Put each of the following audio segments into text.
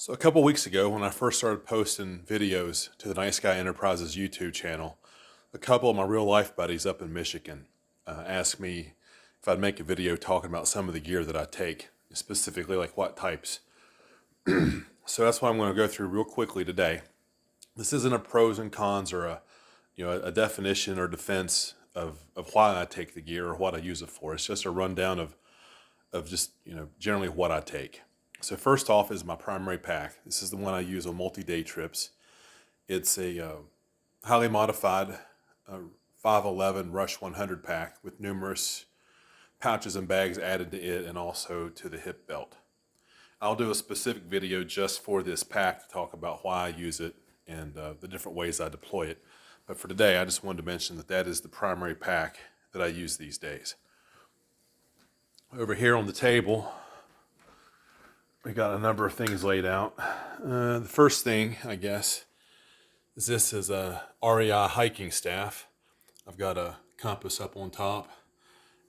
So a couple weeks ago, when I first started posting videos to the Nice Guy Enterprises YouTube channel, a couple of my real life buddies up in Michigan asked me if I'd make a video talking about some of the gear that I take, specifically like what types. So that's what I'm going to go through real quickly today. This isn't a pros and cons or a definition or defense of why I take the gear or what I use it for. It's just a rundown of just generally what I take. So first off is my primary pack. This is the one I use on multi-day trips. It's a highly modified 511 Rush 100 pack with numerous pouches and bags added to it and also to the hip belt. I'll do a specific video just for this pack to talk about why I use it and the different ways I deploy it. But for today, I just wanted to mention that is the primary pack that I use these days. Over here on the table, we got a number of things laid out. The first thing, I guess, is this is a REI hiking staff. I've got a compass up on top,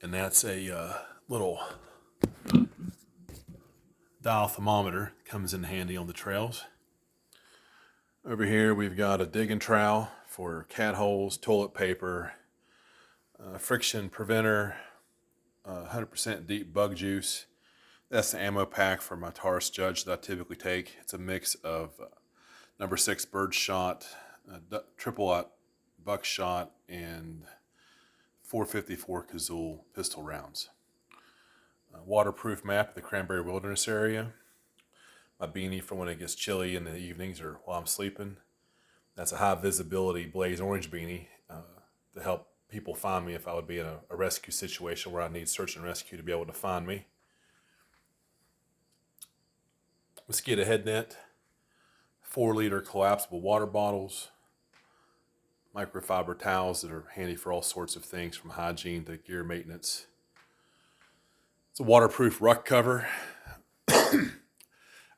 and that's a little dial thermometer. Comes in handy on the trails. Over here, we've got a digging trowel for cat holes, toilet paper, friction preventer, 100% deep bug juice. That's the ammo pack for my Taurus Judge that I typically take. It's a mix of number 6 bird shot, triple aught buckshot, and 454 Kazul pistol rounds. Waterproof map of the Cranberry Wilderness area. My beanie for when it gets chilly in the evenings or while I'm sleeping. That's a high visibility blaze orange beanie to help people find me if I would be in a rescue situation where I need search and rescue to be able to find me. Mosquito head net, 4-liter collapsible water bottles, microfiber towels that are handy for all sorts of things from hygiene to gear maintenance. It's a waterproof ruck cover. I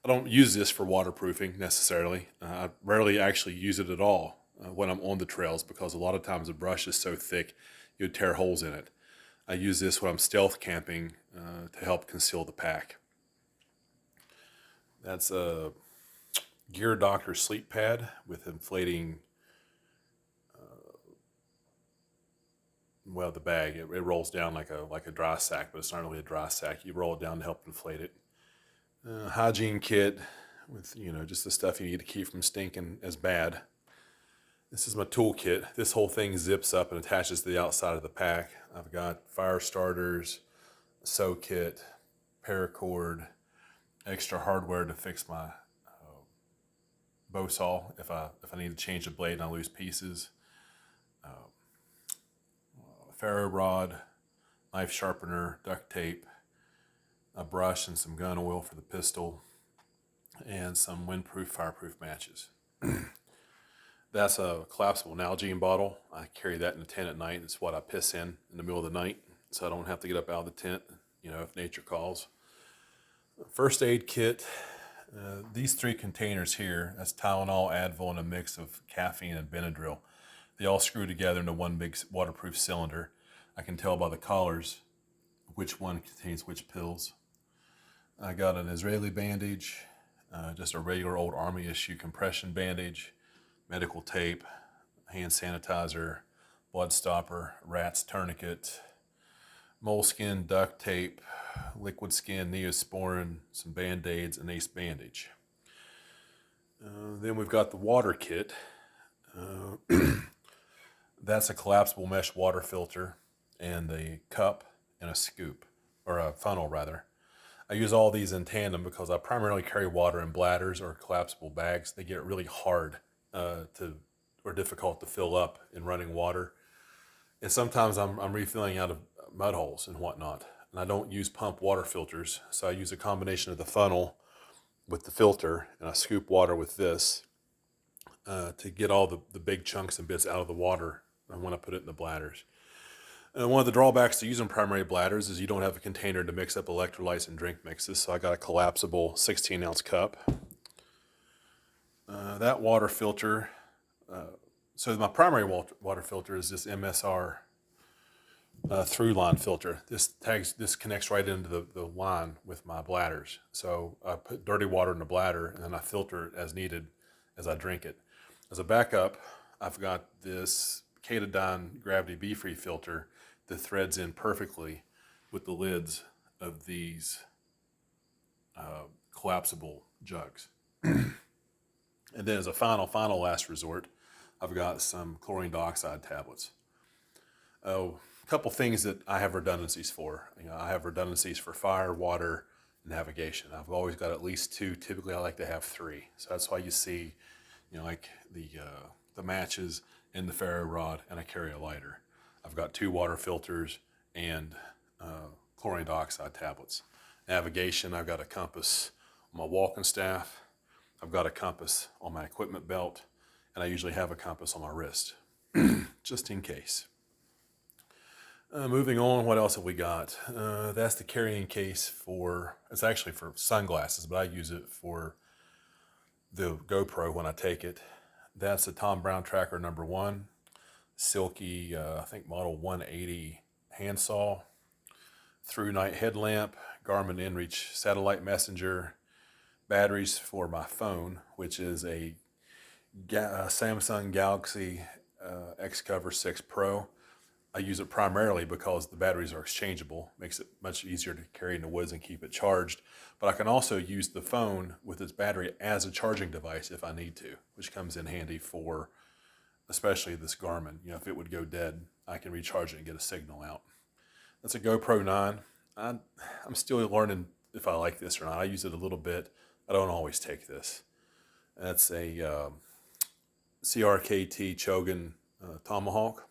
don't use this for waterproofing necessarily. I rarely actually use it at all when I'm on the trails because a lot of times the brush is so thick you'd tear holes in it. I use this when I'm stealth camping to help conceal the pack. That's a Gear Doctor sleep pad with inflating, the bag. It rolls down like a dry sack, but it's not really a dry sack. You roll it down to help inflate it. Hygiene kit with, just the stuff you need to keep from stinking as bad. This is my toolkit. This whole thing zips up and attaches to the outside of the pack. I've got fire starters, a sew kit, paracord, extra hardware to fix my bow saw if I need to change the blade and I lose pieces. Ferro rod, knife sharpener, duct tape, a brush and some gun oil for the pistol, and some windproof, fireproof matches. That's a collapsible Nalgene bottle. I carry that in the tent at night. It's what I piss in the middle of the night, so I don't have to get up out of the tent, if nature calls. First aid kit. These 3 containers here, that's Tylenol, Advil, and a mix of caffeine and Benadryl. They all screw together into one big waterproof cylinder. I can tell by the collars which one contains which pills. I got an Israeli bandage, just a regular old Army issue compression bandage, medical tape, hand sanitizer, blood stopper, rat's tourniquet, moleskin duct tape, liquid skin Neosporin, some Band-Aids, and Ace bandage. Then we've got the water kit. That's a collapsible mesh water filter and a cup and a scoop, or a funnel rather. I use all these in tandem because I primarily carry water in bladders or collapsible bags. They get really hard or difficult to fill up in running water. And sometimes I'm refilling out of mud holes and whatnot. And I don't use pump water filters, so I use a combination of the funnel with the filter, and I scoop water with this to get all the big chunks and bits out of the water when I put it in the bladders. And one of the drawbacks to using primary bladders is you don't have a container to mix up electrolytes and drink mixes, so I got a collapsible 16-ounce cup. That water filter, so my primary water filter is this MSR through line filter. This connects right into the line with my bladders. So I put dirty water in the bladder and then I filter it as needed as I drink it. As a backup, I've got this Katadyn Gravity Be-Free filter that threads in perfectly with the lids of these collapsible jugs. And then as a final last resort, I've got some chlorine dioxide tablets. Oh, a couple things that I have redundancies for. I have redundancies for fire, water, navigation. I've always got at least two. Typically, I like to have three. So that's why you see, like the matches and the ferro rod, and I carry a lighter. I've got 2 water filters and chlorine dioxide tablets. Navigation, I've got a compass on my walking staff. I've got a compass on my equipment belt, and I usually have a compass on my wrist, just in case. Moving on, what else have we got? That's the carrying case it's actually for sunglasses, but I use it for the GoPro when I take it. That's a Thom Browne Tracker #1, silky, I think model 180 handsaw, through night headlamp, Garmin InReach satellite messenger, batteries for my phone, which is a Samsung Galaxy Xcover 6 Pro. I use it primarily because the batteries are exchangeable. Makes it much easier to carry in the woods and keep it charged. But I can also use the phone with its battery as a charging device if I need to, which comes in handy for especially this Garmin. If it would go dead, I can recharge it and get a signal out. That's a GoPro 9. I'm still learning if I like this or not. I use it a little bit. I don't always take this. That's a CRKT Chogan Tomahawk,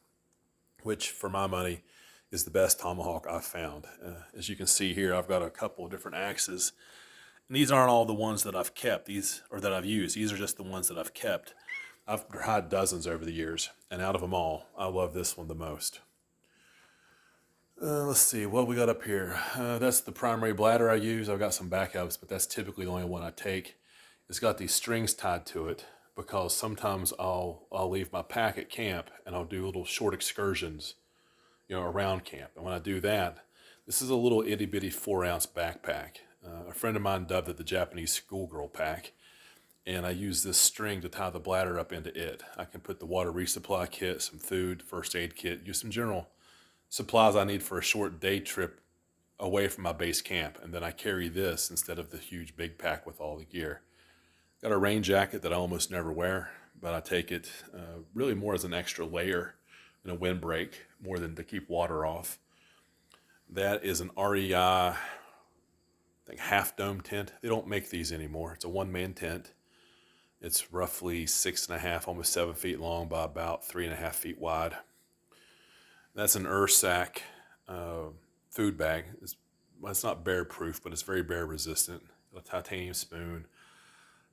which for my money is the best tomahawk I've found. As you can see here, I've got a couple of different axes. And these aren't all the ones that I've kept, or that I've used. These are just the ones that I've kept. I've had dozens over the years, and out of them all, I love this one the most. Let's see, what we got up here. That's the primary bladder I use. I've got some backups, but that's typically the only one I take. It's got these strings tied to it because sometimes I'll leave my pack at camp and I'll do little short excursions, around camp. And when I do that, this is a little itty bitty 4-ounce backpack. A friend of mine dubbed it the Japanese schoolgirl pack. And I use this string to tie the bladder up into it. I can put the water resupply kit, some food, first aid kit, use some general supplies I need for a short day trip away from my base camp. And then I carry this instead of the huge big pack with all the gear. Got a rain jacket that I almost never wear, but I take it really more as an extra layer in a windbreak, more than to keep water off. That is an REI, I think, half dome tent. They don't make these anymore. It's a one-man tent. It's roughly 6.5, almost 7 feet long by about 3.5 feet wide. That's an Ursack food bag. It's not bear proof, but it's very bear resistant. A titanium spoon,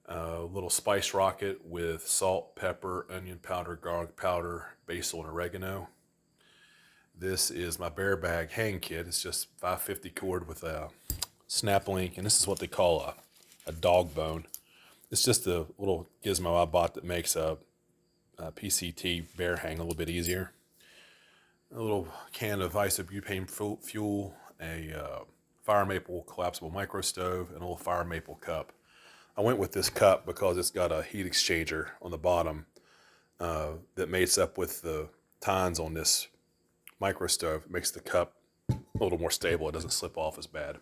a little spice rocket with salt, pepper, onion powder, garlic powder, basil, and oregano. This is my bear bag hang kit. It's just 550 cord with a snap link, and this is what they call a dog bone. It's just a little gizmo I bought that makes a PCT bear hang a little bit easier. A little can of isobutane fuel, a fire maple collapsible micro stove, and a little fire maple cup. I went with this cup because it's got a heat exchanger on the bottom that mates up with the tines on this micro stove. It makes the cup a little more stable. It doesn't slip off as bad.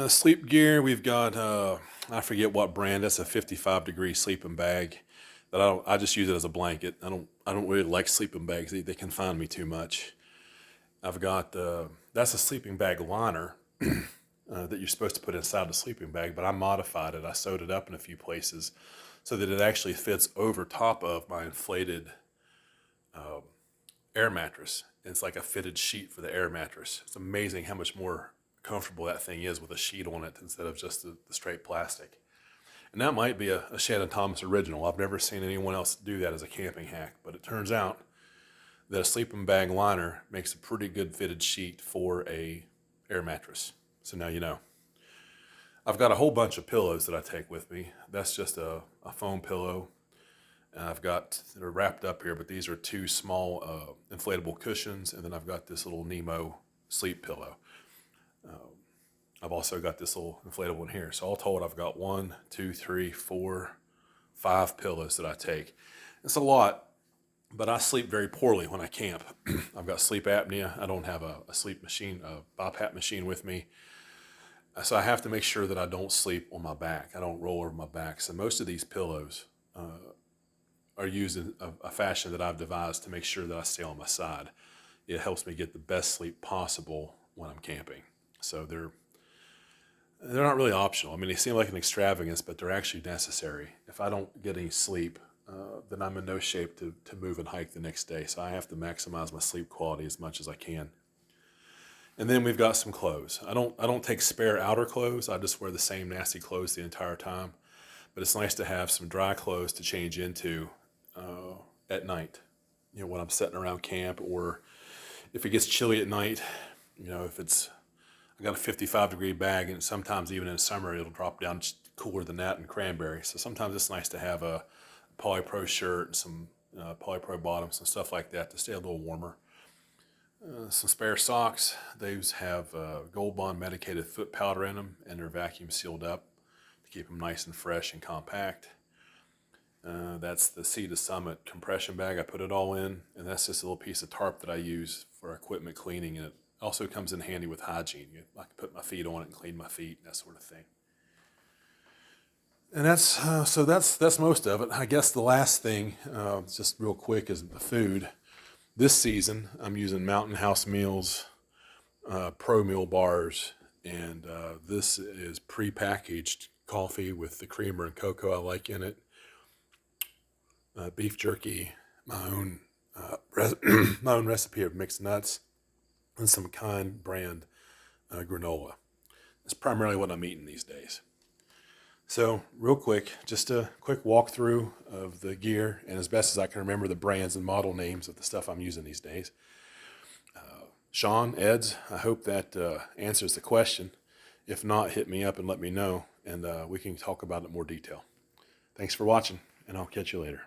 Sleep gear, we've got, I forget what brand. That's a 55-degree sleeping bag that I just use it as a blanket. I don't really like sleeping bags. They confine me too much. I've got, that's a sleeping bag liner that you're supposed to put inside the sleeping bag, but I modified it. I sewed it up in a few places so that it actually fits over top of my inflated air mattress. It's like a fitted sheet for the air mattress. It's amazing how much more comfortable that thing is with a sheet on it instead of just the straight plastic. And that might be a Shannon Thomas original. I've never seen anyone else do that as a camping hack, but it turns out that a sleeping bag liner makes a pretty good fitted sheet for a air mattress. So now you know. I've got a whole bunch of pillows that I take with me. That's just a foam pillow. And they're wrapped up here, but these are two small inflatable cushions, and then I've got this little Nemo sleep pillow. I've also got this little inflatable one here. So all told, I've got 1, 2, 3, 4, 5 pillows that I take. It's a lot, but I sleep very poorly when I camp. I've got sleep apnea. I don't have a sleep machine, a BiPAP machine with me. So I have to make sure that I don't sleep on my back. I don't roll over my back. So most of these pillows are used in a fashion that I've devised to make sure that I stay on my side. It helps me get the best sleep possible when I'm camping. So they're not really optional. I mean, they seem like an extravagance, but they're actually necessary. If I don't get any sleep, then I'm in no shape to move and hike the next day. So I have to maximize my sleep quality as much as I can. And then we've got some clothes. I don't take spare outer clothes. I just wear the same nasty clothes the entire time. But it's nice to have some dry clothes to change into at night. You know, when I'm sitting around camp, or if it gets chilly at night. You know, I got a 55-degree bag, and sometimes even in summer it'll drop down cooler than that in Cranberry. So sometimes it's nice to have a polypro shirt and some polypro bottoms and stuff like that to stay a little warmer. Some spare socks. Those have Gold Bond medicated foot powder in them, and they're vacuum sealed up to keep them nice and fresh and compact. That's the Sea to Summit compression bag. I put it all in, and that's just a little piece of tarp that I use for equipment cleaning, and it also comes in handy with hygiene. I can put my feet on it and clean my feet, that sort of thing. And that's most of it. I guess the last thing, just real quick, is the food. This season, I'm using Mountain House Meals Pro Meal bars, and this is pre-packaged coffee with the creamer and cocoa I like in it. Beef jerky, my own my own recipe of mixed nuts, and some Kind brand granola. That's primarily what I'm eating these days. So real quick, just a quick walkthrough of the gear, and as best as I can remember the brands and model names of the stuff I'm using these days. Sean, Eds, I hope that answers the question. If not, hit me up and let me know, and we can talk about it in more detail. Thanks for watching, and I'll catch you later.